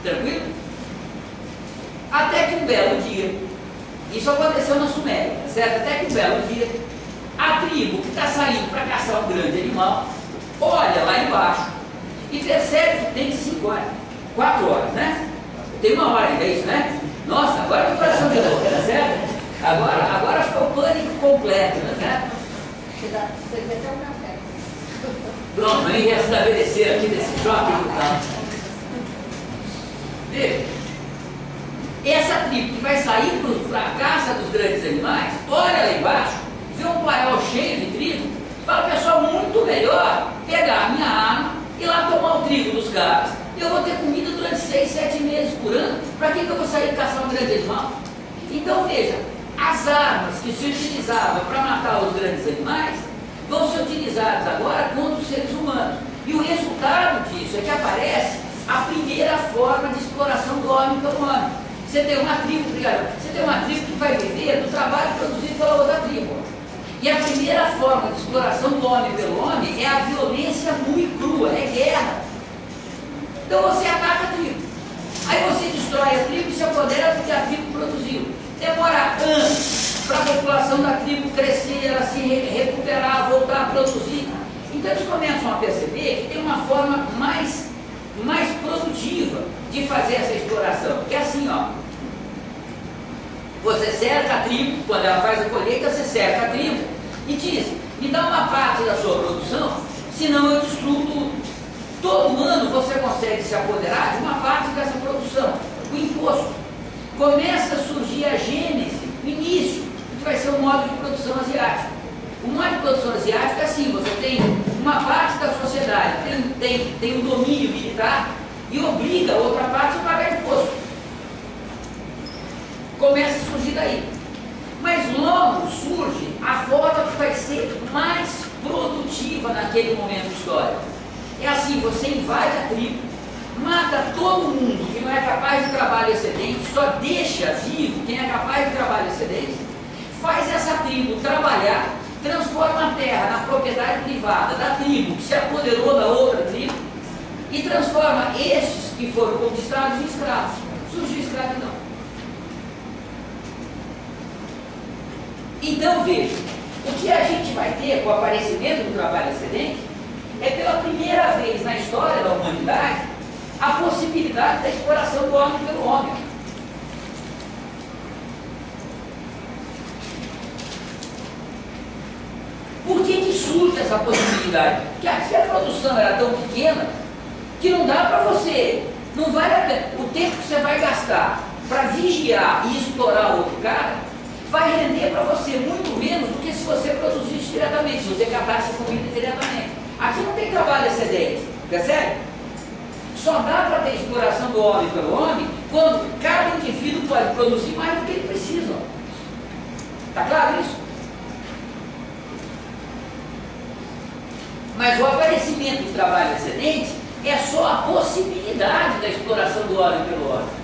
Tranquilo? Até que um belo dia, isso aconteceu na Suméria, certo? Até que um belo dia, a tribo que está saindo para caçar um grande animal, olha lá embaixo e percebe que tem 5 horas, 4 horas, né? Tem 1 hora ainda, é isso, né? Nossa, agora o coração de novo, tá certo? Agora ficou o pânico completo, tá certo? Você vai ter um café. Pronto, vamos restabelecer aqui desse choque brutal. Veja, essa tribo que vai sair para a caça dos grandes animais, olha lá embaixo, vê um paiol cheio de trigo, fala, pessoal, muito melhor pegar a minha arma e lá tomar o trigo dos caras. Eu vou ter comida durante 6, 7 meses por ano. Para que eu vou sair caçar um grande animal? Então veja, as armas que se utilizavam para matar os grandes animais vão ser utilizadas agora contra os seres humanos. E o resultado disso é que aparece a primeira forma de exploração do homem pelo homem. Você tem uma tribo, que vai viver do trabalho produzido pela outra tribo. E a primeira forma de exploração do homem pelo homem é a violência nua e crua, é guerra. Então você ataca a tribo. Aí você destrói a tribo e se apodera do que a tribo produziu. Demora anos para a população da tribo crescer, ela se recuperar, voltar a produzir. Então eles começam a perceber que tem uma forma mais produtiva de fazer essa exploração. Que é assim, ó. Você cerca a tribo, quando ela faz a colheita, você cerca a tribo e diz, me dá uma parte da sua produção, senão eu destruo tudo. Todo ano você consegue se apoderar de uma parte dessa produção, o imposto. Começa a surgir a gênese, o início, que vai ser o modo de produção asiático. O modo de produção asiático é assim, você tem uma parte da sociedade, tem um domínio militar e obriga a outra parte a pagar imposto. Começa a surgir daí. Mas logo surge a forma que vai ser mais produtiva naquele momento histórico. É assim, você invade a tribo, mata todo mundo que não é capaz de trabalho excedente, só deixa vivo quem é capaz de trabalho excedente, faz essa tribo trabalhar, transforma a terra na propriedade privada da tribo que se apoderou da outra tribo e transforma estes que foram conquistados em escravos. Surgiu a escravidão. Então veja, o que a gente vai ter com o aparecimento do trabalho excedente é pela primeira vez na história da humanidade a possibilidade da exploração do homem pelo homem. Por que surge essa possibilidade? Porque aqui a produção era tão pequena que não dá para você, não vale a pena. O tempo que você vai gastar para vigiar e explorar o outro cara vai render para você muito menos do que se você produzisse diretamente, se você catasse comida diretamente. Aqui não tem trabalho excedente, percebe? Só dá para ter exploração do homem pelo homem quando cada indivíduo pode produzir mais do que ele precisa. Está claro isso? Mas o aparecimento do trabalho excedente é só a possibilidade da exploração do homem pelo homem.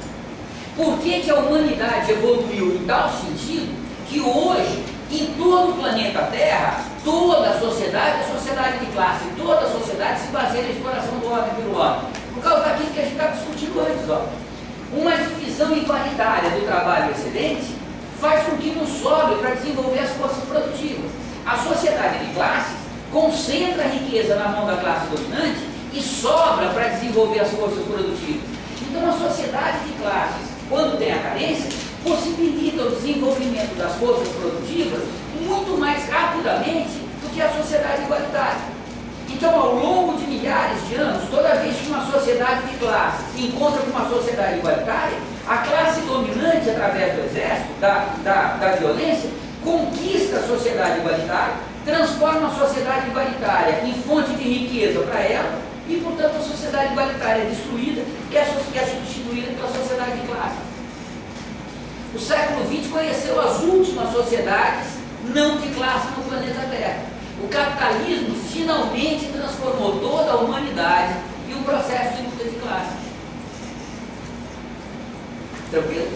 Por que a humanidade evoluiu em tal sentido que hoje, em todo o planeta Terra, toda a sociedade é sociedade de classe, toda a sociedade se baseia na exploração do homem pelo homem. Por causa daquilo que a gente estava discutindo antes, ó. Uma divisão igualitária do trabalho excedente faz com que não sobre para desenvolver as forças produtivas. A sociedade de classes concentra a riqueza na mão da classe dominante e sobra para desenvolver as forças produtivas. Então a sociedade de classes, quando tem a carência, possibilita o desenvolvimento das forças produtivas muito mais rapidamente do que a sociedade igualitária. Então, ao longo de milhares de anos, toda vez que uma sociedade de classe se encontra com uma sociedade igualitária, a classe dominante, através do exército, da violência, conquista a sociedade igualitária, transforma a sociedade igualitária em fonte de riqueza para ela e, portanto, a sociedade igualitária é destruída e é substituída pela sociedade de classe. O século XX conheceu as últimas sociedades não de classe no planeta Terra. O capitalismo finalmente transformou toda a humanidade em um processo de luta de classe. Tranquilo?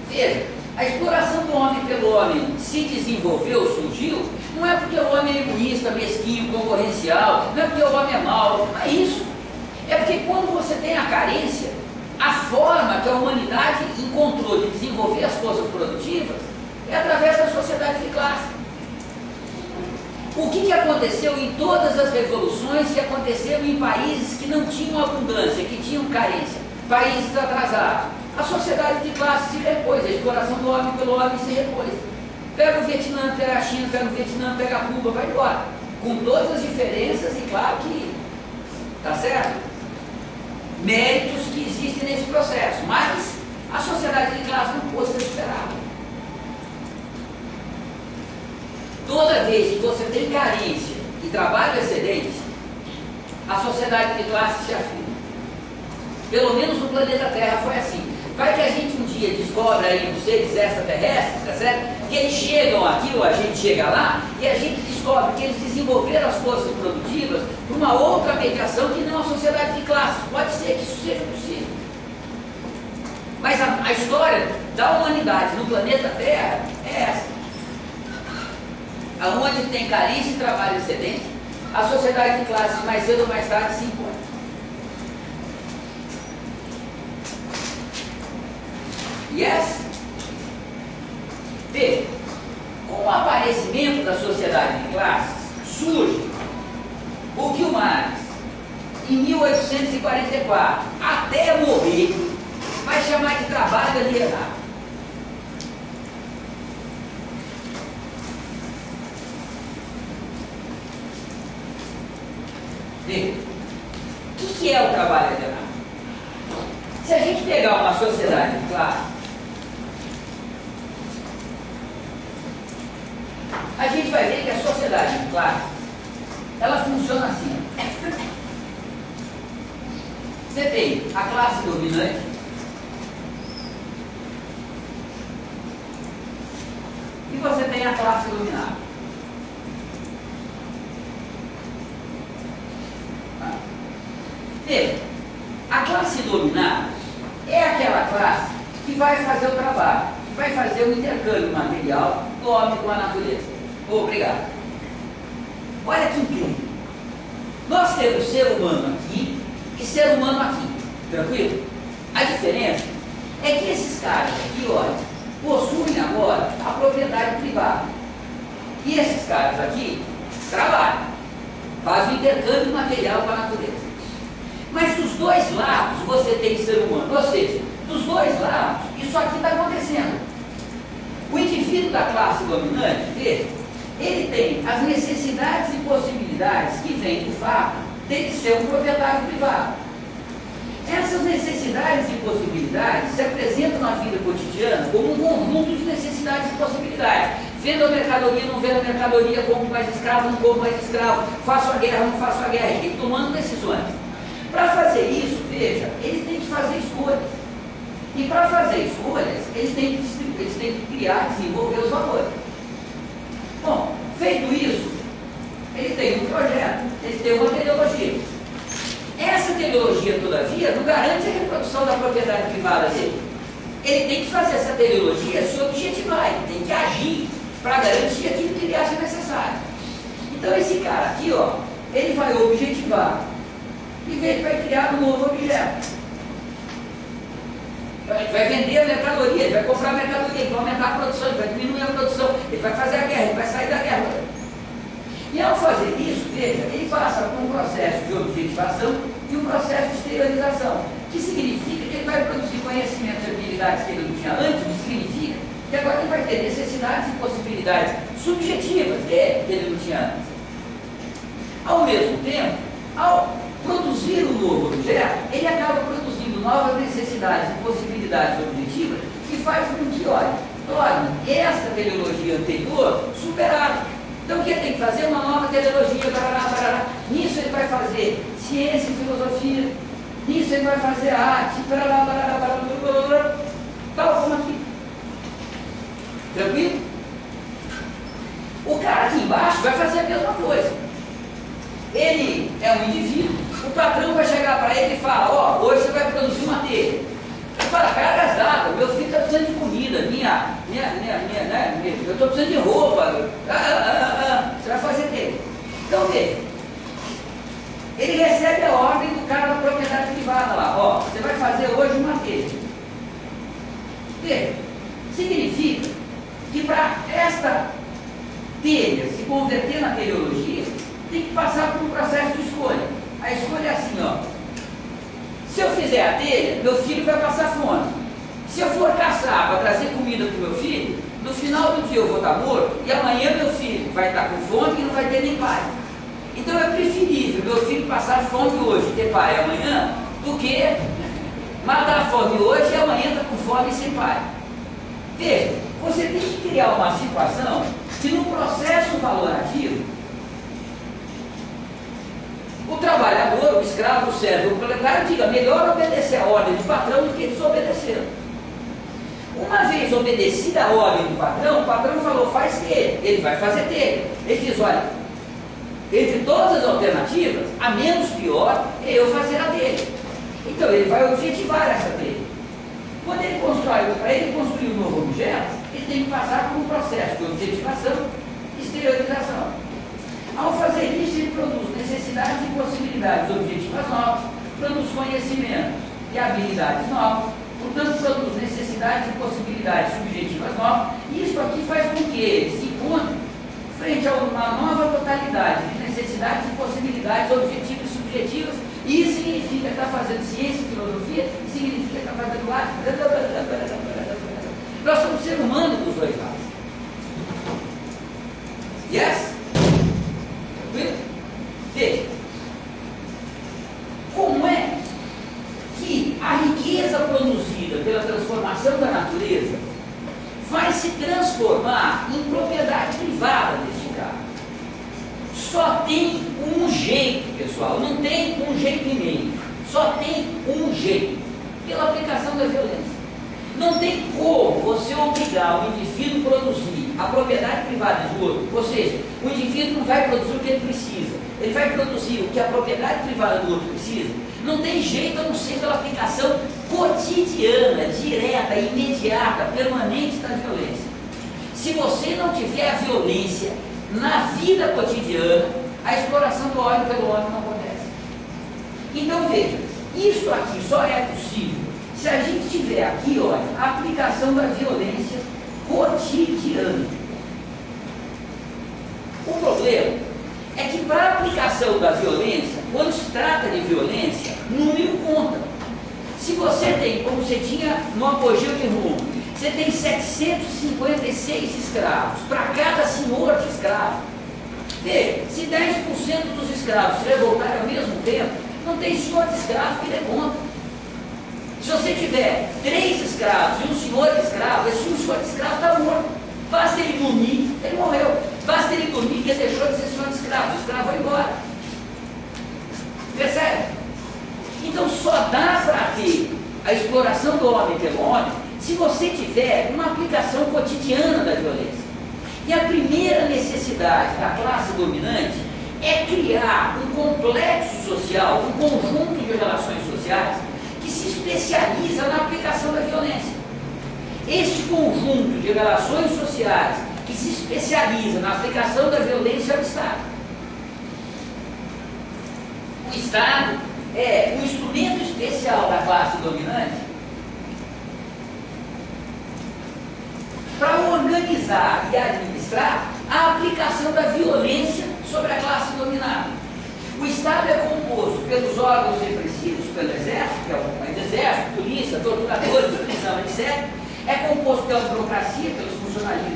Veja, a exploração do homem pelo homem se desenvolveu, surgiu, não é porque o homem é egoísta, mesquinho, concorrencial, não é porque o homem é mau, não é isso. É que quando você tem a carência, a forma que a humanidade encontrou de desenvolver as forças produtivas é através da sociedade de classe. O que aconteceu em todas as revoluções que aconteceram em países que não tinham abundância, que tinham carência, países atrasados? A sociedade de classe se repôs, a exploração do homem pelo homem se repôs. Pega o Vietnã, pega a China, pega o Vietnã, pega a Cuba, vai embora. Com todas as diferenças e claro que, tá certo? Méritos que existem nesse processo, mas a sociedade de classe não pôde ser superada. Toda vez que você tem carência e trabalho excedente, a sociedade de classe se afirma. Pelo menos no planeta Terra foi assim. Vai que a gente um dia descobre aí os seres extraterrestres, tá certo? Que eles chegam aqui ou a gente chega lá e a gente descobre que eles desenvolveram as forças produtivas por uma outra mediação que não a sociedade de classes. Pode ser que isso seja possível. Mas a história da humanidade no planeta Terra é essa. Aonde tem carência e trabalho excedente, a sociedade de classes mais cedo ou mais tarde se impõe. Yes? Veja, com o aparecimento da sociedade de classes, surge o que o Marx, em 1844, até morrer, vai chamar de trabalho alienado. Veja, o que é o trabalho alienado? Se a gente pegar uma sociedade de classe, a gente vai ver que a sociedade de classe, ela funciona assim. Você tem a classe dominante, e você tem a classe dominada. Veja, a classe dominada é aquela classe que vai fazer o trabalho, que vai fazer o intercâmbio material do homem com a natureza. Obrigado. Olha que incrível. Nós temos ser humano aqui e ser humano aqui. Tranquilo? A diferença é que esses caras aqui, olha, possuem agora a propriedade privada. E esses caras aqui trabalham, fazem o intercâmbio material com a natureza. Mas dos dois lados você tem ser humano. Ou seja, dos dois lados, isso aqui está acontecendo. O indivíduo da classe dominante, veja, ele tem as necessidades e possibilidades que vêm do fato dele ser um proprietário privado. Essas necessidades e possibilidades se apresentam na vida cotidiana como um conjunto de necessidades e possibilidades. Vendo a mercadoria, não vendo a mercadoria, compro mais escravo, não compro mais escravo, faço a guerra, não faço a guerra, ele tem tomando decisões. Para fazer isso, veja, ele tem que fazer escolhas. E para fazer escolhas, ele tem que criar, desenvolver os valores. Bom, feito isso, ele tem um projeto, ele tem uma teleologia. Essa teleologia, todavia, não garante a reprodução da propriedade privada dele. Ele tem que fazer essa teleologia se objetivar, ele tem que agir para garantir aquilo que ele acha necessário. Então esse cara aqui, ó, ele vai objetivar e ele vai criar um novo objeto. Ele vai vender a mercadoria, ele vai comprar a mercadoria, ele vai aumentar a produção, ele vai diminuir a produção, ele vai fazer a guerra, ele vai sair da guerra. E ao fazer isso, veja, ele passa por um processo de objetivação e um processo de exteriorização, que significa que ele vai produzir conhecimentos e habilidades que ele não tinha antes, o que significa que agora ele vai ter necessidades e possibilidades subjetivas que ele não tinha antes. Ao mesmo tempo, ao produzir um novo objeto, ele acaba produzindo novas necessidades e possibilidades objetivas que faz com que, olha, torne esta teleologia anterior superável. Então o que ele tem que fazer? Uma nova teleologia, barará, barará. Nisso ele vai fazer ciência e filosofia, nisso ele vai fazer arte, barará, barará, barará, barará, tal como aqui. Tranquilo? O cara aqui embaixo vai fazer a mesma coisa. Ele é um indivíduo, o patrão vai chegar para ele e fala, ó, hoje você vai produzir uma telha. Ele fala, cara, dada, meu filho está precisando de comida, eu estou precisando de roupa, você vai fazer telha. Então veja, ele recebe a ordem do cara da propriedade hoje uma telha. Veja, significa que para esta telha se converter na teleologia, tem que passar por um processo de escolha. A escolha é assim, ó. Se eu fizer a telha, meu filho vai passar fome. Se eu for caçar para trazer comida para o meu filho, no final do dia eu vou estar morto e amanhã meu filho vai estar com fome e não vai ter nem pai. Então é preferível meu filho passar fome hoje e ter pai amanhã do que matar a fome hoje e amanhã estar com fome e sem pai. Veja, você tem que criar uma situação que no processo valorativo o trabalhador, o escravo, o servo, o proletário diga, melhor obedecer a ordem do patrão do que desobedecer. Uma vez obedecida a ordem do patrão, o patrão falou, faz telha, ele vai fazer telha. Ele diz, olha, entre todas as alternativas, a menos pior é eu fazer a telha. Então ele vai objetivar essa telha. Quando ele constrói, para ele construir um novo objeto, ele tem que passar por um processo de objetivação e exteriorização. Ao fazer isso, ele produz necessidades e possibilidades objetivas novas, produz conhecimentos e habilidades novas, portanto, produz necessidades e possibilidades subjetivas novas, e isso aqui faz com que ele se encontre frente a uma nova totalidade de necessidades e possibilidades objetivas e subjetivas, e isso significa que está fazendo ciência e filosofia, significa que está fazendo arte. Nós somos ser humano dos dois lados. Yes? Veja, como é que a riqueza produzida pela transformação da natureza vai se transformar em propriedade privada deste cara? Só tem um jeito, pessoal, não tem um jeito e meio, só tem um jeito, pela aplicação da violência. Não tem como você obrigar o indivíduo a produzir a propriedade privada do outro, ou seja, o indivíduo não vai produzir o que ele precisa, ele vai produzir o que a propriedade privada do outro precisa. Não tem jeito a não ser pela aplicação cotidiana, direta, imediata, permanente da violência. Se você não tiver a violência na vida cotidiana, a exploração do homem pelo homem não acontece. Então veja, isso aqui só é possível se a gente tiver aqui, olha, a aplicação da violência cotidiana. O problema é que para a aplicação da violência, quando se trata de violência, número conta. Se você tem, como você tinha no apogeu de Roma, você tem 756 escravos para cada senhor de escravo. Veja, se 10% dos escravos se revoltarem ao mesmo tempo, não tem senhor de escravo que dê conta. Se você tiver 3 escravos e um senhor de escravo, esse um senhor de escravo está morto. Basta ele dormir, ele morreu. Basta ele dormir que ele deixou de ser senhor de escravo, o escravo vai embora. Percebe? Então só dá para ter a exploração do homem pelo homem se você tiver uma aplicação cotidiana da violência. E a primeira necessidade da classe dominante é criar um complexo social, um conjunto de relações sociais que se especializa na aplicação da violência. Este conjunto de relações sociais que se especializa na aplicação da violência é o Estado. O Estado é um instrumento especial da classe dominante para organizar e administrar a aplicação da violência sobre a classe dominada. O Estado é composto pelos órgãos repressivos, pelo Exército, que é o Exército, polícia, torturadores, prisão, etc. É composto pela burocracia, pelos funcionários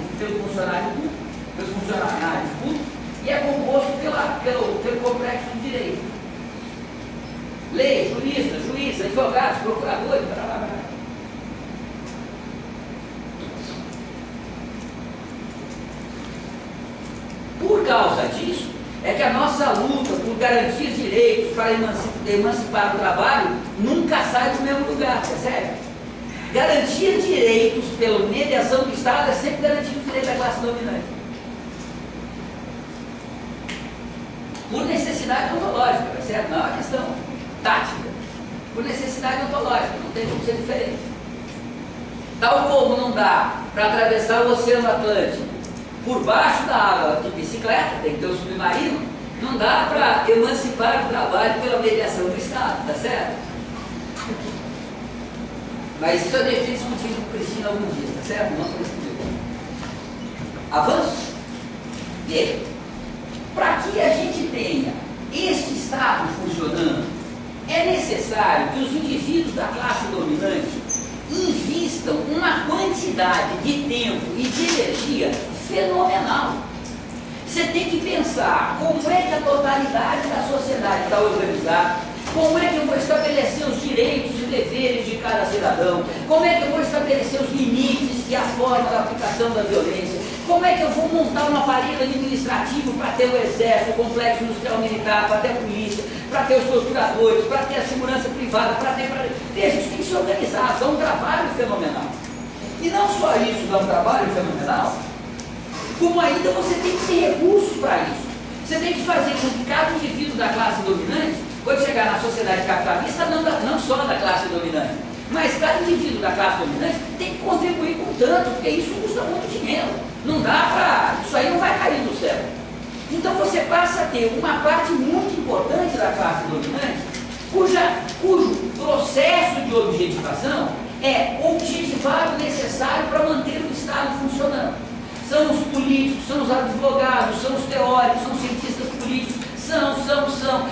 públicos, e é composto pelo complexo de direito. Lei, juízes, advogados, procuradores, blá, blá, blá. Por causa disso, é que a nossa luta por garantir direitos para emancipar o trabalho nunca sai do mesmo lugar, percebe? Garantir direitos pela mediação do Estado é sempre garantir o direito da classe dominante. Por necessidade ontológica, percebe? Não é uma questão tática. Por necessidade ontológica, não tem como ser diferente. Tal como não dá para atravessar o Oceano Atlântico por baixo da água de bicicleta, tem que ter o submarino, não dá para emancipar o trabalho pela mediação do Estado, tá certo? Mas isso eu deixei discutido com Cristina algum dia, tá certo? Não por esse motivo. Avanço? Veja, para que a gente tenha este Estado funcionando, é necessário que os indivíduos da classe dominante invistam uma quantidade de tempo e de energia fenomenal. Você tem que pensar como é que a totalidade da sociedade está organizada, como é que eu vou estabelecer os direitos e deveres de cada cidadão, como é que eu vou estabelecer os limites e a forma da aplicação da violência, como é que eu vou montar um aparelho administrativo para ter o exército, o complexo industrial militar, para ter a polícia, para ter os torturadores, para ter a segurança privada, para ter... Veja, isso tem que se organizar, dá um trabalho fenomenal. E não só isso dá um trabalho fenomenal, como ainda você tem que ter recursos para isso. Você tem que fazer com que cada indivíduo da classe dominante, quando chegar na sociedade capitalista, não só da classe dominante, mas cada indivíduo da classe dominante tem que contribuir com tanto, porque isso custa muito dinheiro. Não dá para... Isso aí não vai cair do céu. Então você passa a ter uma parte muito importante da classe dominante, cujo processo de objetivação é objetivar o necessário para manter o Estado funcionando. São os políticos, são os advogados, são os teóricos, são os cientistas políticos, são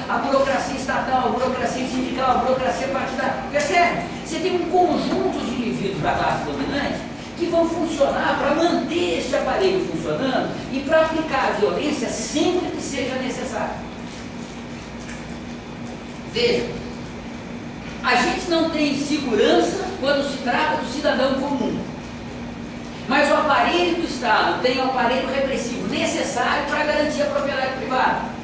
a burocracia estatal, a burocracia sindical, a burocracia partidária. Percebe? Você tem um conjunto de indivíduos da classe dominante que vão funcionar para manter este aparelho funcionando e para aplicar a violência sempre que seja necessário. Veja, a gente não tem segurança quando se trata do cidadão comum, mas o aparelho do Estado tem o aparelho repressivo necessário para garantir a propriedade privada.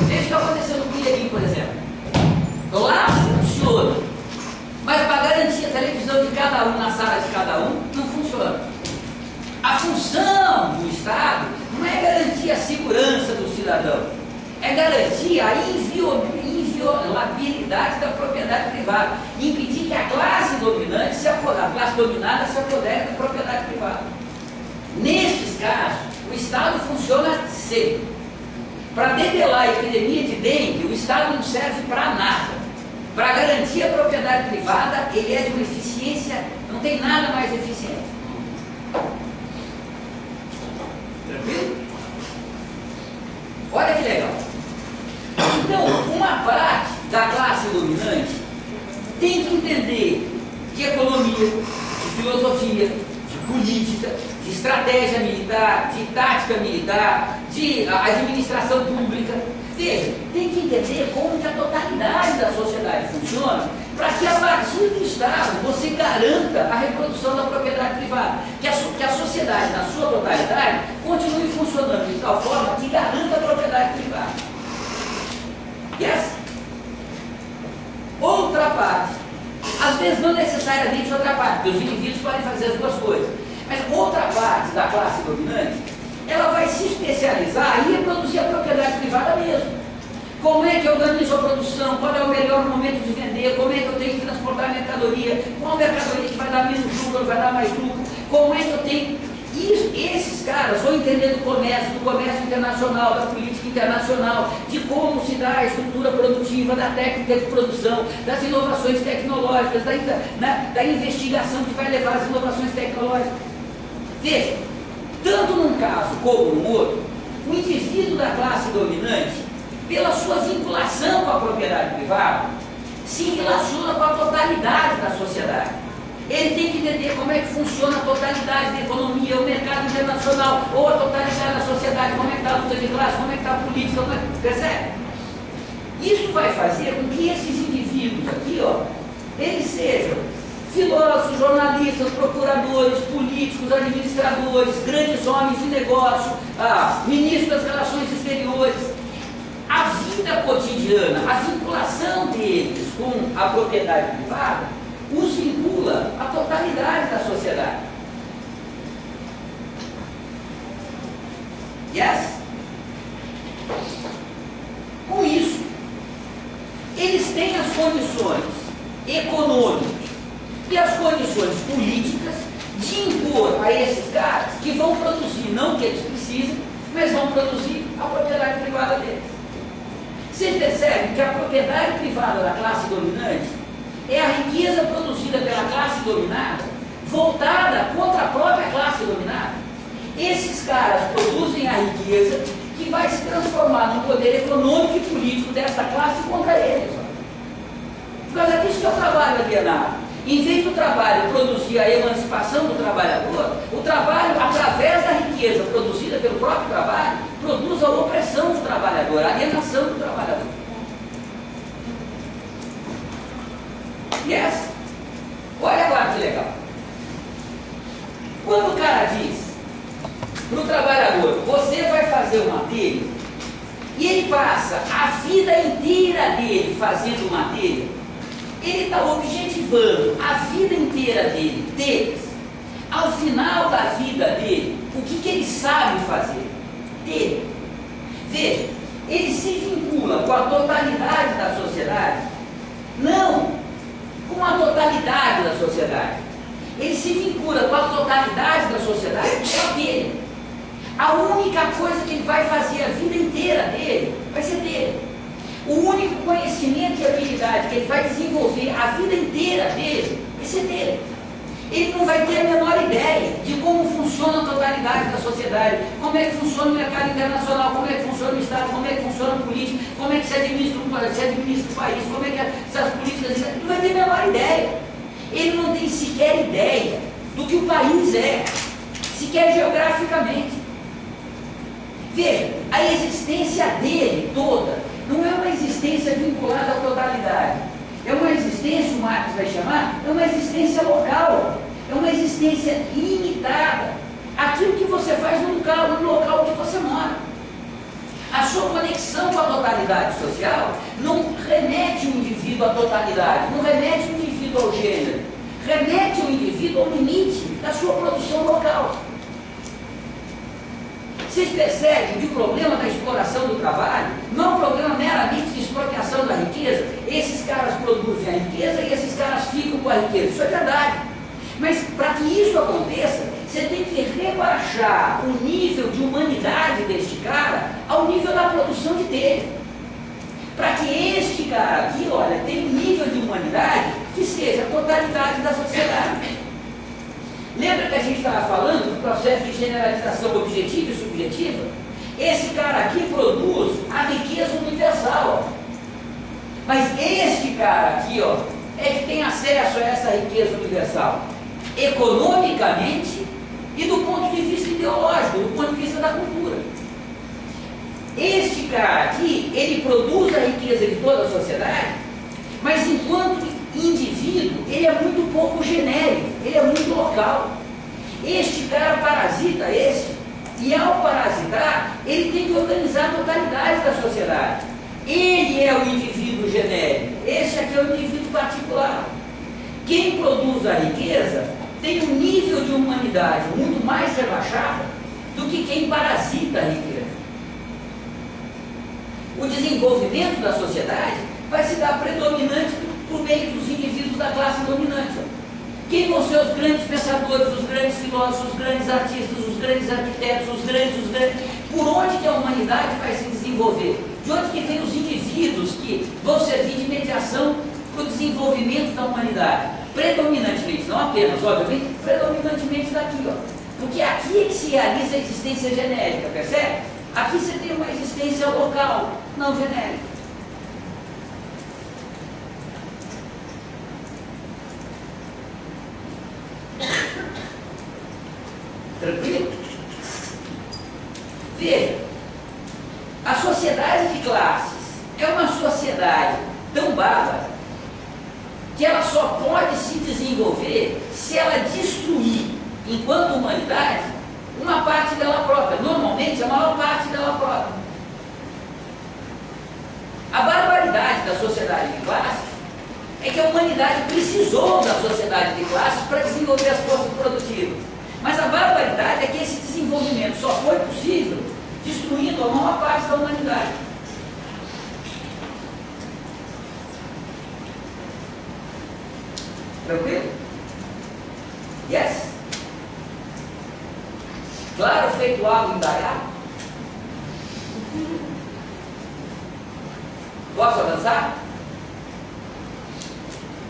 Veja o que está acontecendo com o Pinheirinho, por exemplo. Lá funciona, mas para garantir a televisão de cada um na sala de cada um, não funciona. A função do Estado não é garantir a segurança do cidadão, é garantir a inviolabilidade da propriedade privada, impedir que a classe dominante, a classe dominada se apodere da propriedade privada. Nestes casos, o Estado funciona sempre. Para debelar a epidemia de dengue, o Estado não serve para nada. Para garantir a propriedade privada, ele é de uma eficiência, não tem nada mais eficiente. Tranquilo? Olha que legal. Então, uma parte da classe dominante tem que entender de economia, de filosofia, de política, de estratégia militar, de tática militar, de administração pública. Veja, tem que entender como que a totalidade da sociedade funciona para que a partir do Estado você garanta a reprodução da propriedade privada, que a sociedade na sua totalidade continue funcionando de tal forma que garanta a propriedade privada. Yes? Outra parte, às vezes não necessariamente outra parte, porque os indivíduos podem fazer as duas coisas, mas outra parte da classe dominante, ela vai se especializar em reproduzir a propriedade privada mesmo. Como é que eu organizo a produção, qual é o melhor momento de vender, como é que eu tenho que transportar a mercadoria, qual mercadoria que vai dar menos lucro ou vai dar mais lucro, como é que eu tenho... Esses caras vão entender do comércio internacional, da política internacional, de como se dá a estrutura produtiva, da técnica de produção, das inovações tecnológicas, da investigação que vai levar às inovações tecnológicas. Veja, tanto num caso como no outro, o indivíduo da classe dominante, pela sua vinculação com a propriedade privada, se relaciona com a totalidade da sociedade. Ele tem que entender como é que funciona a totalidade da economia, o mercado internacional, ou a totalidade da sociedade, como é que está a luta de classe, como é que está a política, percebe? Isso vai fazer com que esses indivíduos aqui, ó, eles sejam filósofos, jornalistas, procuradores, políticos, administradores, grandes homens de negócio, ministros das relações exteriores. A vida cotidiana, a vinculação deles com a propriedade privada, os vincula à totalidade da sociedade. Yes? Com isso, eles têm as condições econômicas e as condições políticas de impor a esses caras que vão produzir, não o que eles precisam, mas vão produzir a propriedade privada deles. Você percebe que a propriedade privada da classe dominante é a riqueza riqueza produzida pela classe dominada, voltada contra a própria classe dominada. Esses caras produzem a riqueza que vai se transformar no poder econômico e político dessa classe contra eles. Por causa disso que é o trabalho alienado. Em vez do trabalho produzir a emancipação do trabalhador, o trabalho, através da riqueza produzida pelo próprio trabalho, produz a opressão do trabalhador, a alienação do trabalhador. Yes? Olha agora que legal. Quando o cara diz para o trabalhador, você vai fazer uma telha, e ele passa a vida inteira dele fazendo uma telha, ele está objetivando a vida inteira deles, ao final da vida dele, o que ele sabe fazer? Telha. Veja, ele se vincula com a totalidade da sociedade, não com a totalidade da sociedade. Ele se vincula com a totalidade da sociedade, é a telha. A única coisa que ele vai fazer a vida inteira dele vai ser dele. O único conhecimento e habilidade que ele vai desenvolver a vida inteira dele vai ser dele. Ele não vai ter a menor ideia de como funciona a totalidade da sociedade, como é que funciona o mercado internacional, como é que funciona o Estado, como é que funciona a política, como é que se administra o país, como é que essas políticas... Ele não vai ter a menor ideia. Ele não tem sequer ideia do que o país é, sequer geograficamente. Veja, a existência dele toda não é uma existência vinculada à totalidade. É uma existência, o Marx vai chamar, é uma existência local. É uma existência limitada. Aquilo que você faz no local que você mora. A sua conexão com a totalidade social não remete o indivíduo à totalidade, não remete o indivíduo ao gênero, remete o indivíduo ao limite da sua produção local. Vocês percebem que o problema da exploração do trabalho não é um problema meramente de expropriação da riqueza? Esses caras produzem a riqueza e esses caras ficam com a riqueza. Isso é verdade. Mas para que isso aconteça, você tem que rebaixar o nível de humanidade deste cara ao nível da produção de dele. Para que este cara aqui, olha, tenha um nível de humanidade que seja a totalidade da sociedade. Lembra que a gente estava falando do processo de generalização objetiva e subjetiva? Esse cara aqui produz a riqueza universal. Mas este cara aqui, ó, é que tem acesso a essa riqueza universal economicamente e do ponto de vista ideológico, do ponto de vista da cultura. Este cara aqui, ele produz a riqueza de toda a sociedade, mas enquanto indivíduo, ele é muito pouco genérico, ele é muito local. Este cara parasita e ao parasitar, ele tem que organizar a totalidade da sociedade. Ele é o indivíduo genérico, este aqui é o indivíduo particular. Quem produz a riqueza tem um nível de humanidade muito mais rebaixado do que quem parasita a riqueza. O desenvolvimento da sociedade vai se dar predominante por meio dos indivíduos da classe dominante. Quem vão ser os grandes pensadores, os grandes filósofos, os grandes artistas, os grandes arquitetos, os grandes... Por onde que a humanidade vai se desenvolver? De onde que vem os indivíduos que vão servir de mediação para o desenvolvimento da humanidade? Predominantemente, não apenas, obviamente, predominantemente daqui, ó. Porque aqui é que se realiza a existência genérica, percebe? Aqui você tem uma existência local, não genérica. Tranquilo? Veja, a sociedade de classes é uma sociedade tão bárbara que ela só pode se desenvolver se ela destruir, enquanto humanidade, uma parte dela própria, normalmente a maior parte dela própria. A barbaridade da sociedade de classes é que a humanidade precisou da sociedade de classes para desenvolver as forças produtivas. Mas a barbaridade é que esse desenvolvimento só foi possível destruindo a maior parte da humanidade. Tranquilo? Yes? Claro, feito água indaiá? Posso avançar?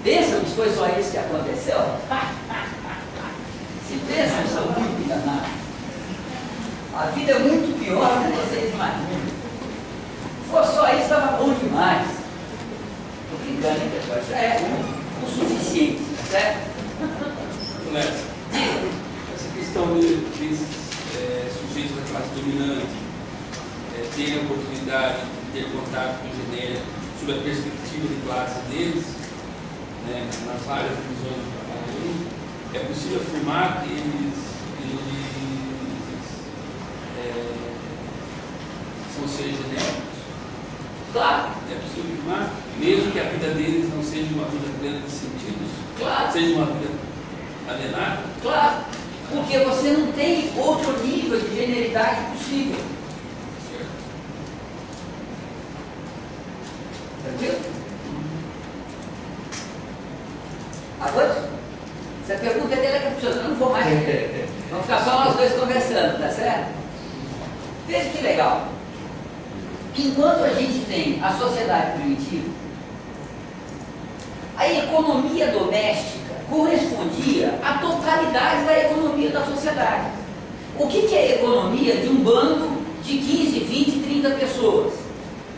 Pensa no foi só isso que aconteceu? Se pensam, são muito enganados. A vida é muito pior do que vocês imaginam. Se fosse só isso, estava bom demais. Estou brincando, hein, pessoal? Isso é o suficiente, certo? Essa questão desses sujeitos da classe dominante terem a oportunidade de ter contato com o genérico sob a perspectiva de classe deles, né, nas várias divisões do trabalho, é possível afirmar que eles são seres genéricos? Claro. É possível afirmar, mesmo que a vida deles não seja uma vida plena de sentidos? Claro. Seja uma vida alienada? Claro. Porque você não tem outro nível de generalidade possível. Tranquilo? Agora, essa pergunta é dele que eu não vou mais. Vamos ficar só nós dois conversando, tá certo? Veja que legal. Enquanto a gente tem a sociedade primitiva, a economia doméstica correspondia à totalidade da economia da sociedade. O que é a economia de um bando de 15, 20, 30 pessoas?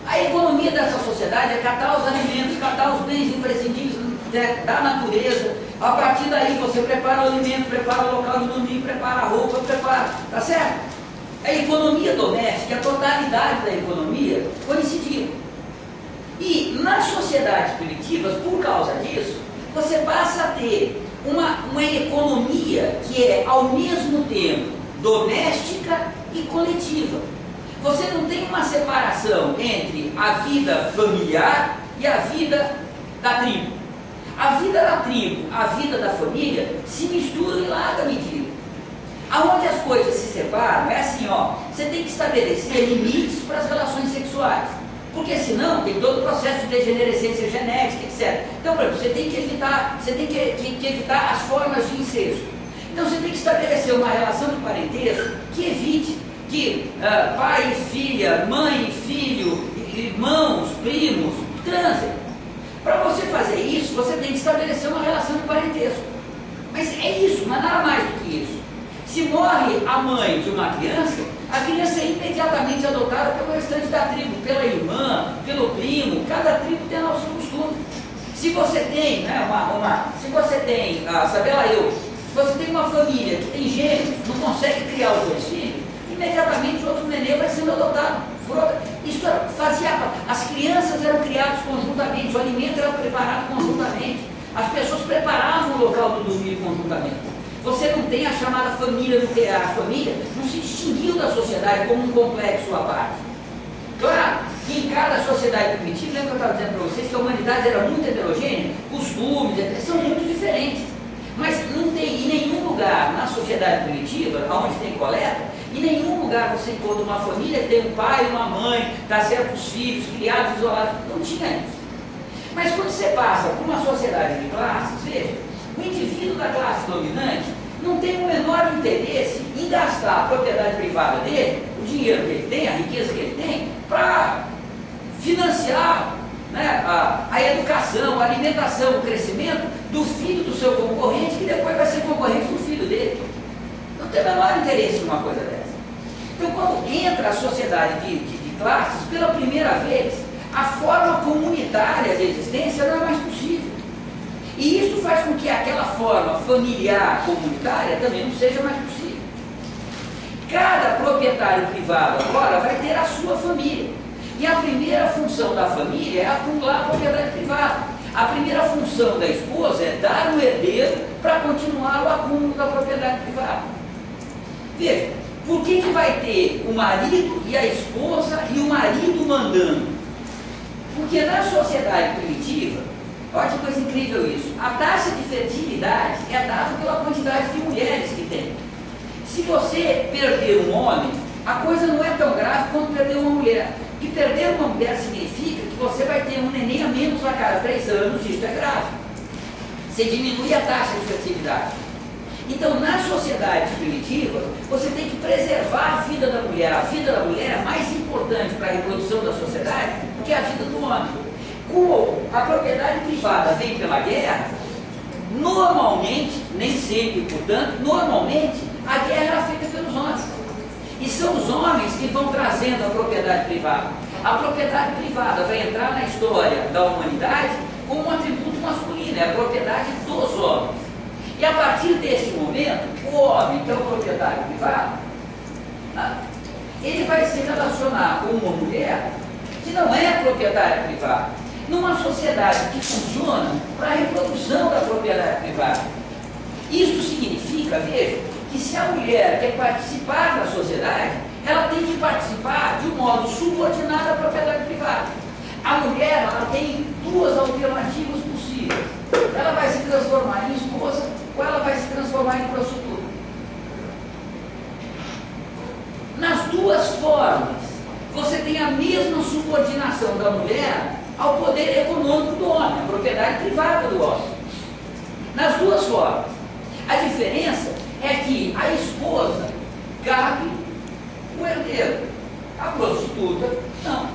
A economia dessa sociedade é catar os alimentos, catar os bens imprescindíveis da natureza. A partir daí você prepara o alimento, prepara o local de dormir, prepara a roupa, prepara, tá certo? A economia doméstica, a totalidade da economia coincidia. E nas sociedades primitivas, por causa disso, você passa a ter uma economia que é ao mesmo tempo doméstica e coletiva. Você não tem uma separação entre a vida familiar e a vida da tribo. A vida da tribo, a vida da família se misturam em larga medida. Aonde as coisas se separam é assim, ó, você tem que estabelecer limites para as relações sexuais. Porque senão tem todo o processo de degenerescência genética, etc. Então, por exemplo, você tem que evitar as formas de incesto. Então você tem que estabelecer uma relação de parentesco que evite que pai e filha, mãe e filho, irmãos, primos, transem. Para você fazer isso, você tem que estabelecer uma relação de parentesco. Mas é isso, não é nada mais do que isso. Se morre a mãe de uma criança, a criança é imediatamente adotada pelo restante da tribo, pela irmã, pelo primo. Cada tribo tem lá o seu costume. Se você tem, né, se você tem, sabe lá eu, se você tem uma família que tem gêmeos, não consegue criar os dois filhos, imediatamente o outro nenê vai sendo adotado. Isso fazia, as crianças eram criadas conjuntamente, o alimento era preparado conjuntamente, as pessoas preparavam o local do dormir conjuntamente. Você não tem a chamada família nuclear. A família não se distinguiu da sociedade como um complexo à parte. Claro que em cada sociedade primitiva, lembra que eu estava dizendo para vocês que a humanidade era muito heterogênea, costumes, são muito diferentes. Mas não tem em nenhum lugar na sociedade primitiva, onde tem coleta, em nenhum lugar você encontra uma família que tem um pai e uma mãe, dá certo os filhos, criados, isolados. Não tinha isso. Mas quando você passa por uma sociedade de classes, veja, o indivíduo da classe dominante não tem o menor interesse em gastar a propriedade privada dele, o dinheiro que ele tem, a riqueza que ele tem, para financiar, né, a educação, a alimentação, o crescimento do filho do seu concorrente, que depois vai ser concorrente do filho dele. Não tem o menor interesse numa coisa dessa. Então, quando entra a sociedade de classes, pela primeira vez, a forma comunitária de existência não é mais possível. E isso faz com que aquela forma familiar comunitária também não seja mais possível. Cada proprietário privado agora vai ter a sua família. E a primeira função da família é acumular a propriedade privada. A primeira função da esposa é dar um herdeiro para continuar o acúmulo da propriedade privada. Veja, por que vai ter o marido e a esposa e o marido mandando? Porque na sociedade primitiva, olha que coisa incrível isso, a taxa de fertilidade é dada pela quantidade de mulheres que tem. Se você perder um homem, a coisa não é tão grave quanto perder uma mulher. E perder uma mulher significa que você vai ter um neném a menos a cada 3 anos, isso é grave. Você diminui a taxa de fertilidade. Então, nas sociedades primitivas, você tem que preservar a vida da mulher. A vida da mulher é mais importante para a reprodução da sociedade do que a vida do homem. Como a propriedade privada vem pela guerra, Normalmente, nem sempre, portanto, normalmente, a guerra era feita pelos homens. E são os homens que vão trazendo a propriedade privada. A propriedade privada vai entrar na história da humanidade como um atributo masculino, é a propriedade dos homens. E a partir desse momento, o homem, que é o proprietário privado, ele vai se relacionar com uma mulher que não é proprietária privada, numa sociedade que funciona para a reprodução da propriedade privada. Isso significa, veja, que se a mulher quer participar da sociedade, ela tem que participar de um modo subordinado à propriedade privada. A mulher, ela tem duas alternativas possíveis. Ela vai se transformar em esposa ou ela vai se transformar em prostituta. Nas duas formas, você tem a mesma subordinação da mulher ao poder econômico do homem, à propriedade privada do homem. Nas duas formas. A diferença é que a esposa cabe o herdeiro, a prostituta não.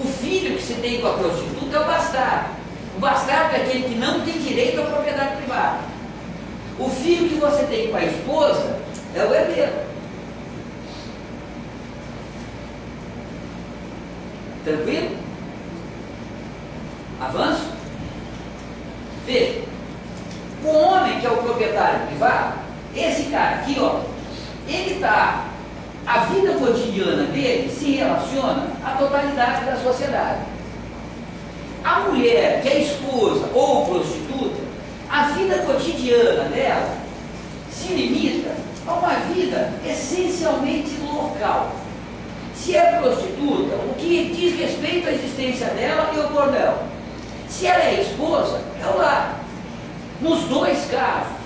O filho que se tem com a prostituta é o bastardo. O bastardo é aquele que não tem direito à propriedade privada. O filho que você tem com a esposa é o herdeiro. Tranquilo? Avanço? Veja, o homem que é o proprietário privado, esse cara aqui, ó, ele está, a vida cotidiana dele se relaciona à totalidade da sociedade. A mulher que é esposa ou prostituta, a vida cotidiana dela se limita a uma vida essencialmente local. Se é prostituta, o que diz respeito à existência dela e ao bordel. Se ela é esposa, é o lar. Nos dois casos,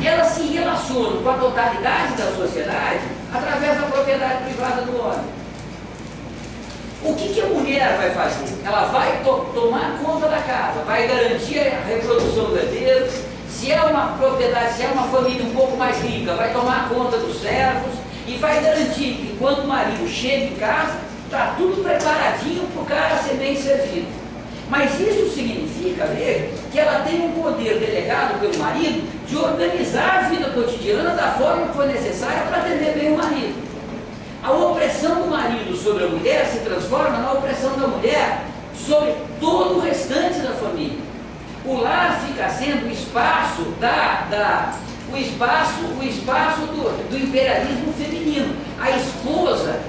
ela se relaciona com a totalidade da sociedade através da propriedade privada do homem. O que a mulher vai fazer? Ela vai tomar conta da casa, vai garantir a reprodução do herdeiro. Se é uma propriedade, se é uma família um pouco mais rica, vai tomar conta dos servos e vai garantir que quando o marido chega em casa, está tudo preparadinho para o cara ser bem servido. Mas isso significa, veja, que ela tem um poder delegado pelo marido de organizar a vida cotidiana da forma que for necessária para atender bem o marido. A opressão do marido sobre a mulher se transforma na opressão da mulher sobre todo o restante da família. O lar fica sendo o espaço do imperialismo feminino. A esposa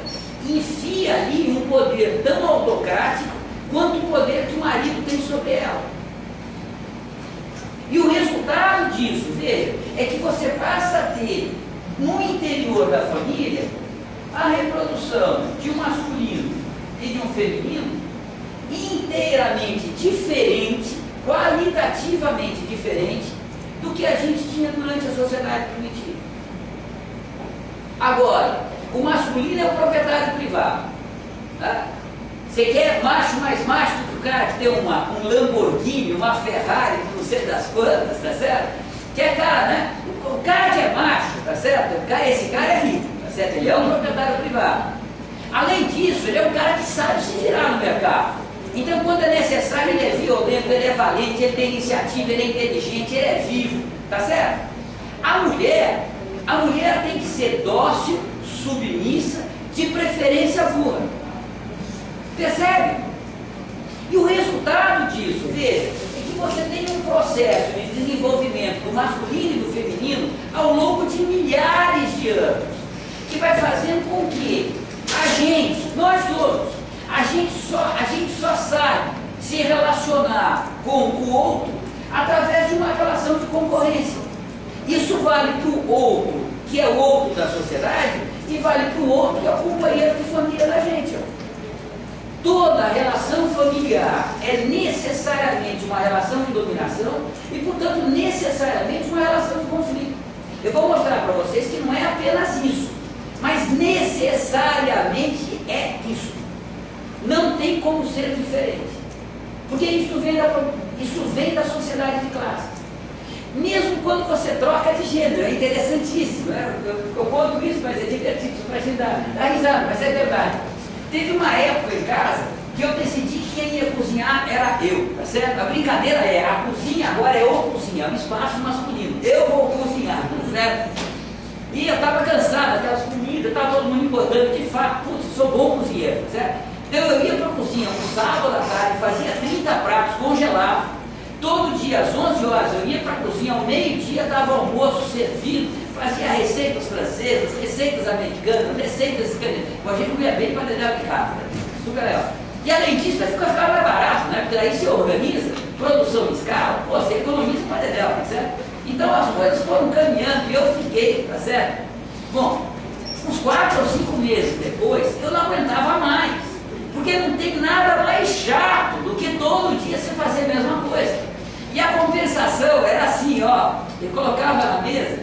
enfia ali um poder tão autocrático quanto o poder que o marido tem sobre ela. E o resultado disso, veja, é que você passa a ter no interior da família a reprodução de um masculino e de um feminino inteiramente diferente, qualitativamente diferente do que a gente tinha durante a sociedade primitiva. Agora, o masculino é o proprietário privado. Tá? Você quer macho mais macho do que o cara que tem um Lamborghini, uma Ferrari, não sei das quantas, tá certo? Que é cara, né? O cara que é macho, tá certo? Esse cara é rico, tá certo? Ele é um proprietário privado. Além disso, ele é um cara que sabe se virar no mercado. Então, quando é necessário, ele é violento, ele é valente, ele tem iniciativa, ele é inteligente, ele é vivo, tá certo? A mulher tem que ser dócil, submissa, de preferência burra. Percebe? E o resultado disso, veja, é que você tem um processo de desenvolvimento do masculino e do feminino ao longo de milhares de anos, que vai fazendo com que a gente, nós todos, a gente só sabe se relacionar com o outro através de uma relação de concorrência. Isso vale para o outro, que é o outro da sociedade, e vale para o outro, que é o companheiro de família da gente. Toda relação familiar é necessariamente uma relação de dominação e, portanto, necessariamente uma relação de conflito. Eu vou mostrar para vocês que não é apenas isso, mas necessariamente é isso. Não tem como ser diferente. Porque isso vem da sociedade de classe. Mesmo quando você troca de gênero, é interessantíssimo, né? Eu conto isso, mas é divertido, para a gente dar risada, mas é verdade. Teve uma época em casa que eu decidi quem ia cozinhar cozinhar era eu, tá certo? A brincadeira é, a cozinha agora é o cozinha, é um espaço masculino. Eu vou cozinhar, tá certo? E eu estava cansado daquelas comidas, estava todo mundo importando, de fato, putz, sou bom cozinheiro, tá certo? Então eu ia para a cozinha um sábado à tarde, fazia 30 pratos, congelava. Todo dia, às 11 horas, eu ia para a cozinha, ao meio-dia dava almoço servido, fazia receitas francesas, receitas americanas, receitas escandinavas. A gente comia bem para dedar de casa, super legal. E além disso, vai ficar mais barato, né? Porque aí você organiza, produção em escala, pô, você economiza para dedar, tá certo? Então as coisas foram caminhando e eu fiquei, tá certo? Bom, uns 4 ou 5 meses depois, eu não aguentava mais, porque não tem nada mais chato do que todo dia você fazer a mesma coisa. E a compensação era assim, ó, eu colocava na mesa,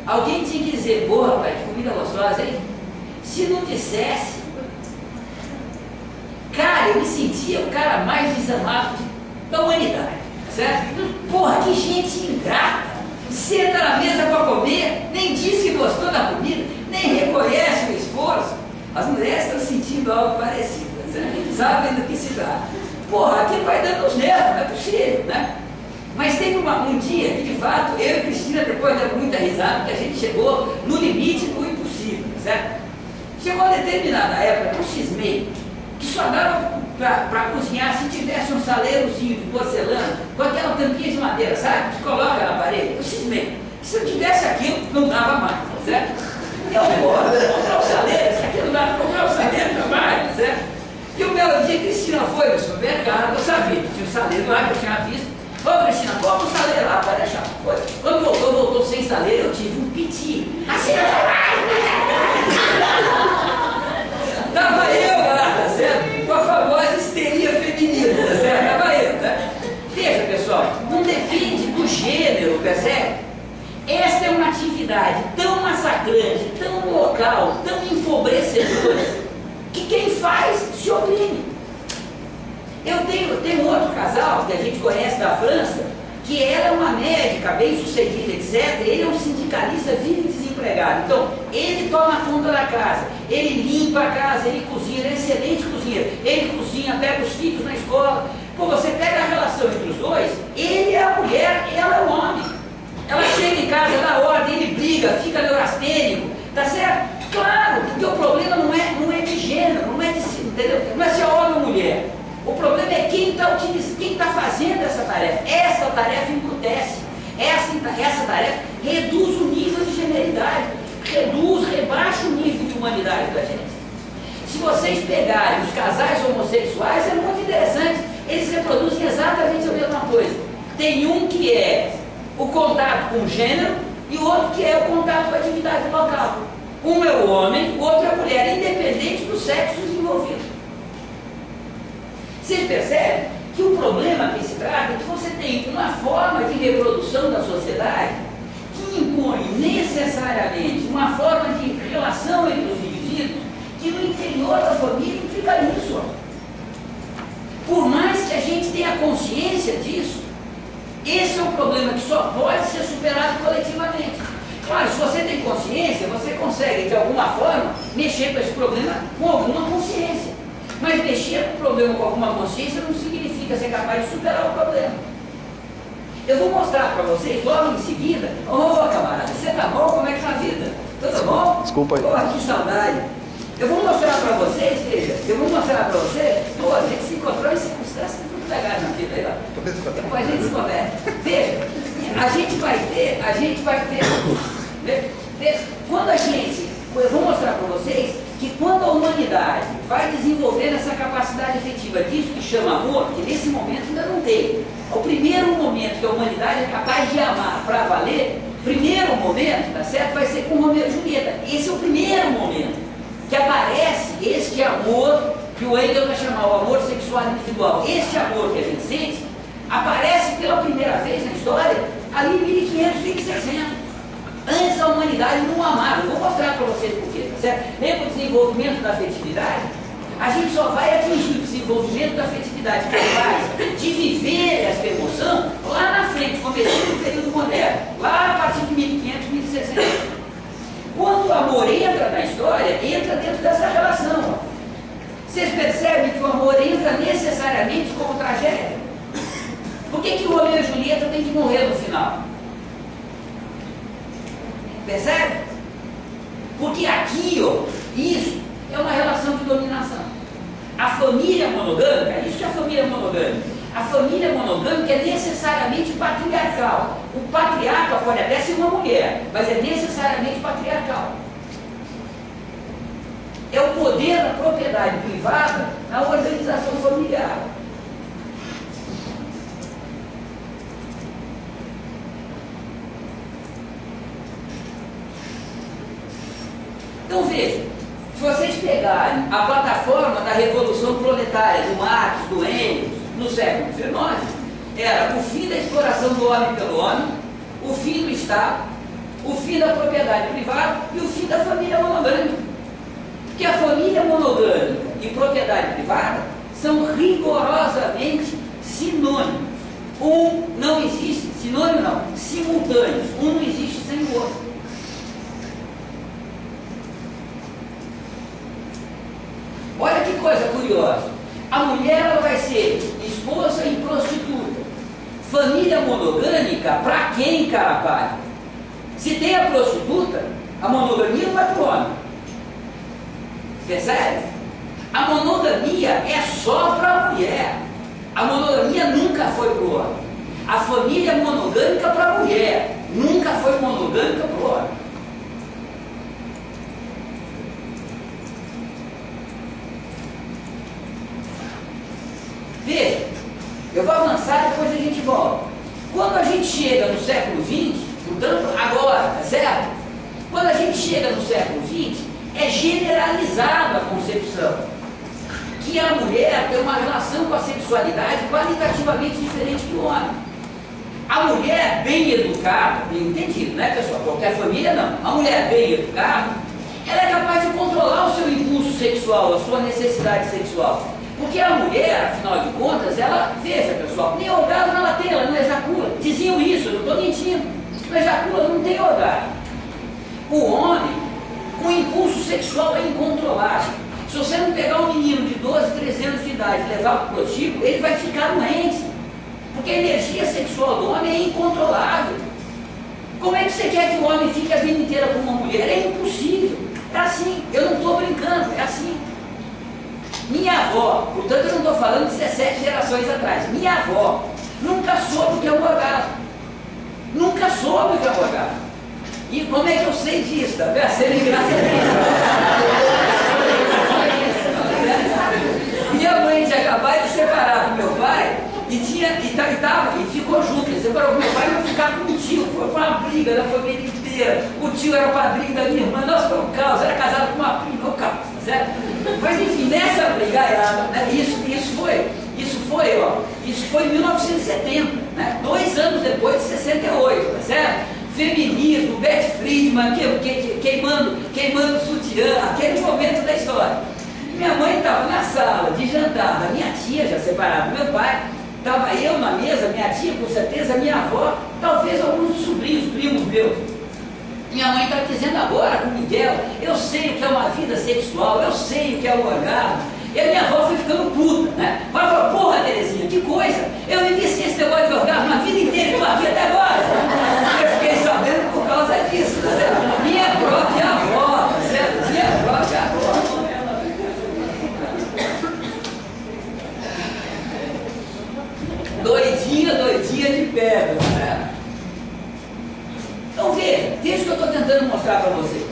alguém tinha que dizer, porra, rapaz, que comida gostosa, hein? Se não dissesse, cara, eu me sentia o cara mais desamado da humanidade, certo? Porra, que gente ingrata, senta na mesa para comer, nem diz que gostou da comida, nem reconhece o esforço. As mulheres estão sentindo algo parecido, certo? Sabem do que se dá. Porra, aquilo vai dando os nervos, não é possível, né? Mas teve um dia que, de fato, eu e Cristina, depois deu muita risada, porque a gente chegou no limite do impossível, certo? Chegou a determinada época, eu cismei, que só dava para cozinhar se tivesse um saleirozinho de porcelana, com aquela tampinha de madeira, sabe? Que coloca na parede. Eu cismei. Se eu tivesse aquilo, não dava mais, certo? Eu vou comprar o saleiro, se aquilo não dá para comprar o saleiro, não mais, certo? E um belo dia, Cristina foi no supermercado, eu sabia que tinha um saleiro lá, que eu tinha visto. Ô Cristina, compra um saleiro lá para deixar. Foi. Quando voltou sem saleiro, eu tive um piti. Assim, tava eu lá, tá certo? Com a famosa histeria feminina, tá certo? Tava eu, né? Veja, pessoal, não depende do gênero, percebe? Esta é uma atividade tão massacrante, tão local, tão empobrecedora, que quem faz se oprime. Eu tenho outro casal que a gente conhece da França, que ela é uma médica bem sucedida, etc. Ele é um sindicalista, vive desempregado. Então, ele toma conta da casa, ele limpa a casa, ele cozinha, ele é excelente cozinheiro. Ele cozinha, pega os filhos na escola. Pô, você pega a relação entre os dois, ele é a mulher, ela é o homem. Ela chega em casa, dá ordem, ele briga, fica neurastênico, tá certo? Claro, porque o problema não é de gênero, não é de, entendeu? Não é se é homem ou mulher. O problema é quem está fazendo essa tarefa. Essa tarefa embrutece. Essa tarefa reduz o nível de generalidade, rebaixa o nível de humanidade da gente. Se vocês pegarem os casais homossexuais, é muito interessante. Eles reproduzem exatamente a mesma coisa. Tem um que é o contato com o gênero e o outro que é o contato com a atividade local. Um é o homem, o outro é a mulher, independente dos sexos envolvidos. Vocês percebem que o problema que se trata é que você tem uma forma de reprodução da sociedade que impõe necessariamente uma forma de relação entre os indivíduos que no interior da família implica nisso. Por mais que a gente tenha consciência disso, esse é um problema que só pode ser superado coletivamente. Claro, se você tem consciência, você consegue de alguma forma mexer com esse problema com alguma consciência. Mas mexer com o problema com alguma consciência não significa ser capaz de superar o problema. Eu vou mostrar para vocês logo em seguida. Ô camarada, você tá bom? Como é que tá a vida? Tudo bom? Desculpa aí. Pô, que saudade. Eu vou mostrar para vocês, veja, pô, a gente se encontrou em circunstâncias muito legais na vida aí, ó. Depois a gente se conversa. Veja, a gente vai ter, quando eu vou mostrar para vocês que quando a humanidade vai desenvolvendo essa capacidade efetiva disso que chama amor, que nesse momento ainda não tem. O primeiro momento que a humanidade é capaz de amar para valer, primeiro momento, tá certo? Vai ser com Romeu e Julieta. Esse é o primeiro momento que aparece este amor que o Hegel vai chamar o amor sexual individual. Este amor que a gente sente aparece pela primeira vez na história ali em 1500, 1600. Antes a humanidade não amava. Eu vou mostrar para vocês por quê, tá certo? Lembra o desenvolvimento da afetividade? A gente só vai atingir o desenvolvimento da afetividade capaz de viver essa emoção lá na frente, começando no período moderno, lá a partir de 1500, 1600. Quando o amor entra na história, entra dentro dessa relação. Vocês percebem que o amor entra necessariamente como tem que morrer no final. Percebe? Porque aqui, ó, isso é uma relação de dominação. A família monogâmica, isso que é a família monogâmica. A família monogâmica é necessariamente patriarcal. O patriarca pode até ser uma mulher, mas é necessariamente patriarcal. É o poder da propriedade privada na organização familiar. Então veja, se vocês pegarem a plataforma da Revolução Proletária do Marx, do Engels, no século XIX, era o fim da exploração do homem pelo homem, o fim do Estado, o fim da propriedade privada e o fim da família monogâmica. Porque a família monogâmica e propriedade privada são rigorosamente sinônimos. Um não existe, sinônimo não, simultâneos. Um não existe sem o outro. Olha que coisa curiosa. A mulher ela vai ser esposa e prostituta. Família monogâmica, para quem, carapalho? Se tem a prostituta, a monogamia não vai para o homem. Percebe? A monogamia é só para a mulher. A monogamia nunca foi para o homem. A família é monogâmica para a mulher. Nunca foi monogâmica para o homem. Veja, eu vou avançar, depois a gente volta. Quando a gente chega no século XX, portanto, agora, tá certo? Quando a gente chega no século XX, é generalizada a concepção que a mulher tem uma relação com a sexualidade qualitativamente diferente do homem. A mulher bem educada, bem entendido, né, pessoal? Qualquer família não. A mulher bem educada, ela é capaz de controlar o seu impulso sexual, a sua necessidade sexual. Porque a mulher, afinal de contas, ela, veja pessoal, nem orgasmo ela tem, ela não ejacula. Diziam isso, eu não estou mentindo. Não ejacula, não tem orgasmo. O homem, o impulso sexual é incontrolável. Se você não pegar um menino de 12, 13 anos de idade e levar para o prostíbulo, ele vai ficar doente. Porque a energia sexual do homem é incontrolável. Como é que você quer que o homem fique a vida inteira com uma mulher? É impossível. É assim, eu não estou brincando, é assim. Minha avó, portanto eu não estou falando de 17 gerações atrás, minha avó nunca soube o que é um orgasmo. Nunca soube o que é um orgasmo. E como é que eu sei disso? Tá vendo? Você me graça a minha mãe tinha acabado de separar do meu pai e ficou junto. Ele separou com meu pai e não ficar com o tio. Foi uma briga da família inteira. O tio era o padrinho da minha irmã, nossa, foi um caos, era casado com uma prima, o caos, certo? Mas enfim, nessa brigaiada, né, isso foi em 1970, né, 2 anos depois de 68, tá certo? Feminismo, Beth Friedman, queimando sutiã, aquele momento da história. Minha mãe estava na sala de jantar, a minha tia já separada do meu pai, estava eu na mesa, minha tia com certeza, minha avó, talvez alguns sobrinhos, primos meus. Minha mãe está dizendo agora com o Miguel, eu sei o que é uma vida sexual, eu sei o que é um orgasmo. E a minha avó foi ficando puta, né? Ela falou, porra, Terezinha, que coisa, eu me disse esse negócio de orgasmo a vida inteira, tua vida até agora. Eu fiquei sabendo por causa disso, tá certo? Minha própria avó, tá certo? Minha própria avó. Doidinha de pedra, né? Então veja o que eu estou tentando mostrar para você.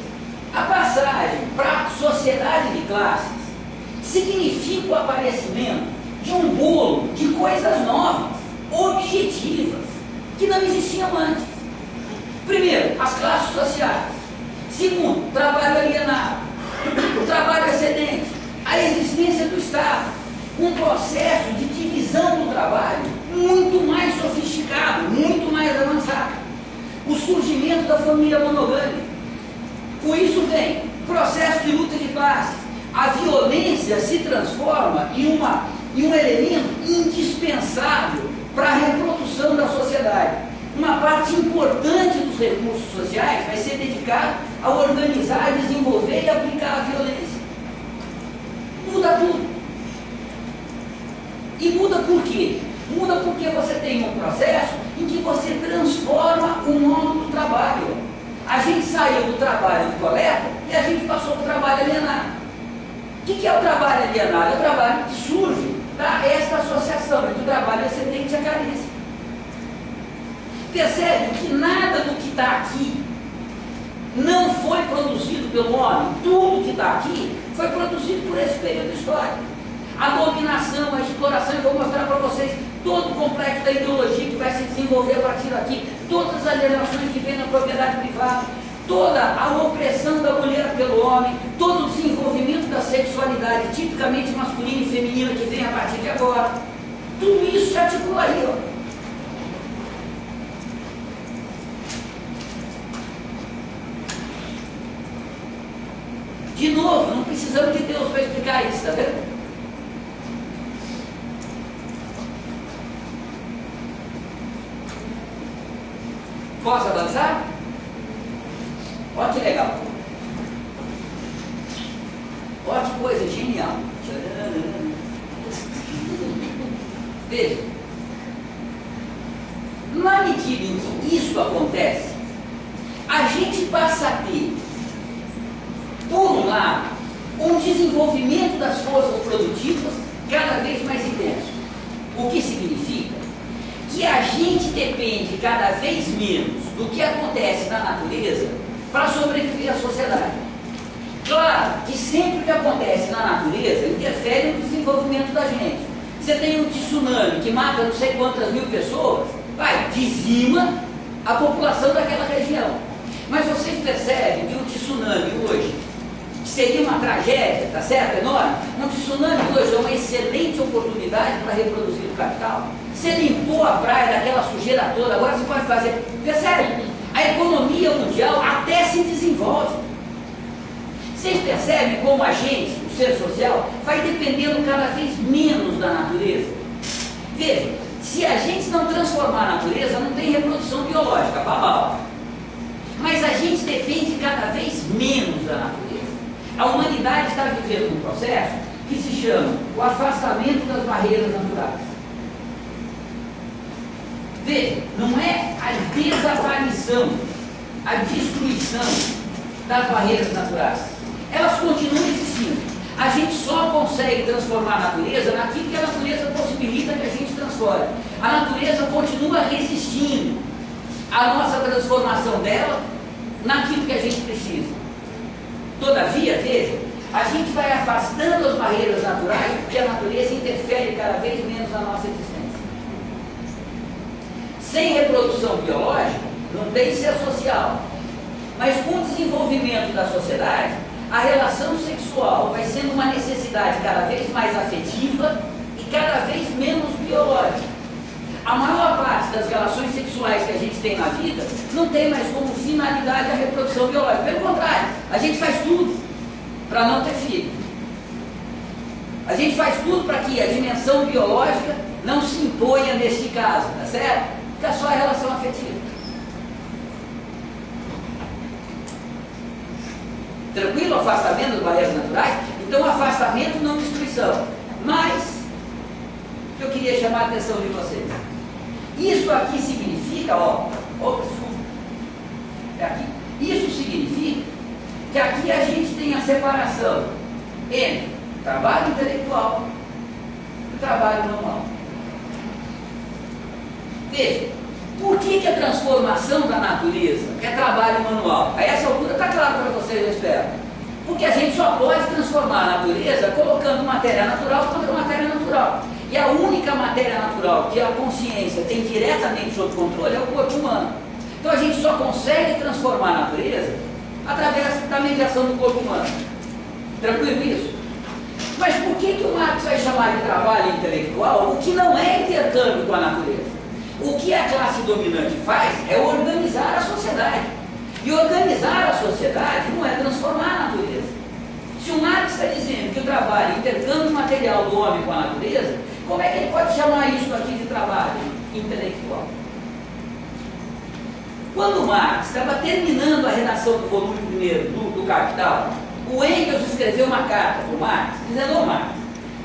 A passagem para a sociedade de classes significa o aparecimento de um bolo de coisas novas, objetivas, que não existiam antes. Primeiro, as classes sociais. Segundo, trabalho alienado, o trabalho excedente, a existência do Estado, um processo de divisão do trabalho muito mais sofisticado, muito mais avançado. O surgimento da família monogâmica. Com isso vem processo de luta de classe. A violência se transforma em um elemento indispensável para a reprodução da sociedade. Uma parte importante dos recursos sociais vai ser dedicada a organizar, desenvolver e aplicar a violência. Muda tudo. E muda por quê? Muda porque você tem um processo em que você transforma o modo do trabalho. A gente saiu do trabalho de coleta e a gente passou para o trabalho alienar. O que é o trabalho alienar? É o trabalho que surge esta associação entre o trabalho excedente e a carência. Percebe que nada do que está aqui não foi produzido pelo homem. Tudo que está aqui foi produzido por esse período histórico. A dominação, a exploração, eu vou mostrar para vocês todo o complexo da ideologia que vai se desenvolver a partir daqui, todas as alienações que vêm na propriedade privada, toda a opressão da mulher pelo homem, todo o desenvolvimento da sexualidade tipicamente masculina e feminina que vem a partir de agora. Tudo isso se articula aí, ó. De novo, não precisamos de Deus para explicar isso, está vendo? Posso avançar? Olha que legal. Olha que coisa genial. Veja. Na medida em que isso acontece, a gente passa a ter, por um lado, um desenvolvimento das forças produtivas cada vez mais intenso. O que significa que a gente depende cada vez menos do que acontece na natureza para sobreviver à sociedade. Claro que sempre que acontece na natureza interfere no desenvolvimento da gente. Você tem um tsunami que mata não sei quantas mil pessoas, dizima a população daquela região. Mas vocês percebem que o tsunami hoje seria uma tragédia, tá certo? Enorme. Um tsunami hoje é uma excelente oportunidade para reproduzir o capital. Você limpou a praia daquela sujeira toda, agora você pode fazer. Percebe? A economia mundial até se desenvolve. Vocês percebem como a gente, o ser social, vai dependendo cada vez menos da natureza? Veja, se a gente não transformar a natureza, não tem reprodução biológica, babau. Mas a gente depende cada vez menos da natureza. A humanidade está vivendo um processo que se chama o afastamento das barreiras naturais. Veja, não é a desaparição, a destruição das barreiras naturais. Elas continuam existindo. A gente só consegue transformar a natureza naquilo que a natureza possibilita que a gente transforme. A natureza continua resistindo à nossa transformação dela naquilo que a gente precisa. Todavia, veja, a gente vai afastando as barreiras naturais porque a natureza interfere cada vez menos na nossa existência. Sem reprodução biológica, não tem ser social. Mas com o desenvolvimento da sociedade, a relação sexual vai sendo uma necessidade cada vez mais afetiva e cada vez menos biológica. A maior parte das relações sexuais que a gente tem na vida não tem mais como finalidade a reprodução biológica. Pelo contrário, a gente faz tudo para não ter filho. A gente faz tudo para que a dimensão biológica não se imponha neste caso, tá certo? Fica só a relação afetiva. Tranquilo? Afastamento das barreiras naturais? Então, afastamento, não destruição. Mas, eu queria chamar a atenção de vocês. Isso aqui significa, isso significa que aqui a gente tem a separação entre trabalho intelectual e trabalho manual. Veja, por que a transformação da natureza é trabalho manual? A essa altura está claro para vocês, eu espero. Porque a gente só pode transformar a natureza colocando matéria natural contra matéria natural. E a única matéria natural que a consciência tem diretamente sob controle é o corpo humano. Então a gente só consegue transformar a natureza através da mediação do corpo humano. Tranquilo isso? Mas por que o Marx vai chamar de trabalho intelectual o que não é intercâmbio com a natureza? O que a classe dominante faz é organizar a sociedade. E organizar a sociedade não é transformar a natureza. Se o Marx está dizendo que o trabalho é intercâmbio material do homem com a natureza, como é que ele pode chamar isso aqui de trabalho intelectual? Quando o Marx estava terminando a redação do volume 1 do Capital, o Engels escreveu uma carta para o Marx, dizendo: ô Marx,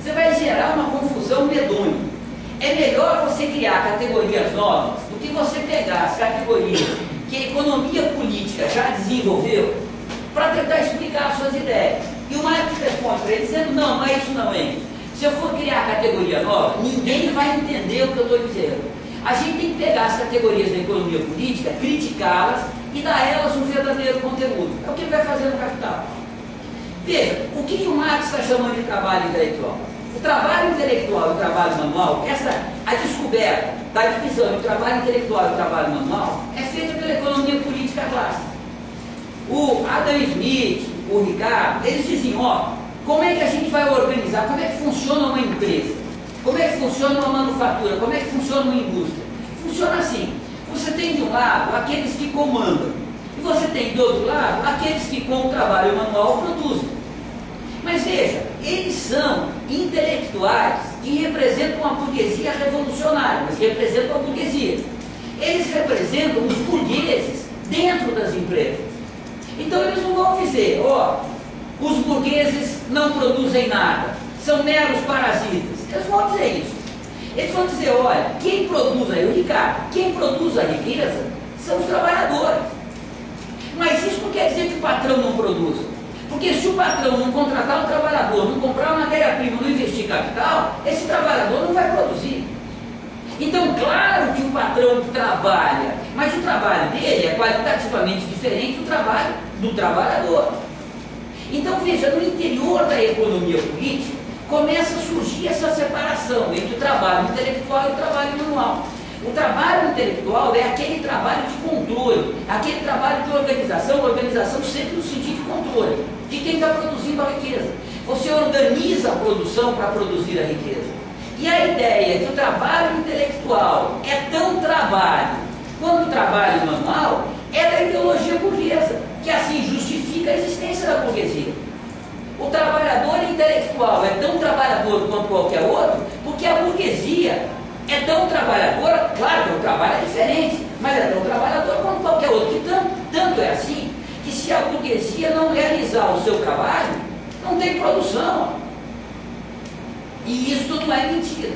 você vai gerar uma confusão medonha. É melhor você você criar categorias novas do que você pegar as categorias que a economia política já desenvolveu para tentar explicar as suas ideias. E o Marx responde para ele dizendo, não, não é isso não, hein? Se eu for criar categoria nova, ninguém vai entender o que eu estou dizendo. A gente tem que pegar as categorias da economia política, criticá-las e dar a elas um verdadeiro conteúdo. É o que ele vai fazer no Capital. Veja, o que o Marx está chamando de trabalho intelectual? O trabalho intelectual e o trabalho manual, a descoberta da divisão entre o trabalho intelectual e o trabalho manual é feita pela economia política clássica. O Adam Smith, o Ricardo, eles diziam, ó, como é que a gente vai organizar, como é que funciona uma empresa, como é que funciona uma manufatura, como é que funciona uma indústria? Funciona assim, você tem de um lado aqueles que comandam, e você tem do outro lado aqueles que com o trabalho manual produzem. Mas veja, eles são intelectuais que representam a burguesia revolucionária, mas representam a burguesia. Eles representam os burgueses dentro das empresas. Então eles não vão dizer, ó, os burgueses não produzem nada, são meros parasitas. Eles vão dizer isso. Eles vão dizer, olha, quem produz aí, o Ricardo, quem produz a riqueza são os trabalhadores. Mas isso não quer dizer que o patrão não produza. Porque se o patrão não contratar um trabalhador, não comprar uma matéria-prima, não investir capital, esse trabalhador não vai produzir. Então, claro que o patrão trabalha, mas o trabalho dele é qualitativamente diferente do trabalho do trabalhador. Então, veja, no interior da economia política, começa a surgir essa separação entre o trabalho intelectual e o trabalho manual. O trabalho intelectual é aquele trabalho de controle, aquele trabalho de organização sempre no sentido de controle, de quem está produzindo a riqueza. Você organiza a produção para produzir a riqueza. E a ideia é que o trabalho intelectual é tão trabalho quanto o trabalho manual é da ideologia burguesa, que assim justifica a existência da burguesia. O trabalhador intelectual é tão trabalhador quanto qualquer outro, porque a burguesia é tão trabalhadora, claro que o trabalho é diferente, mas é tão trabalhador quanto qualquer outro, que tanto é assim, que se a burguesia não realizar o seu trabalho, não tem produção. E isso não é mentira.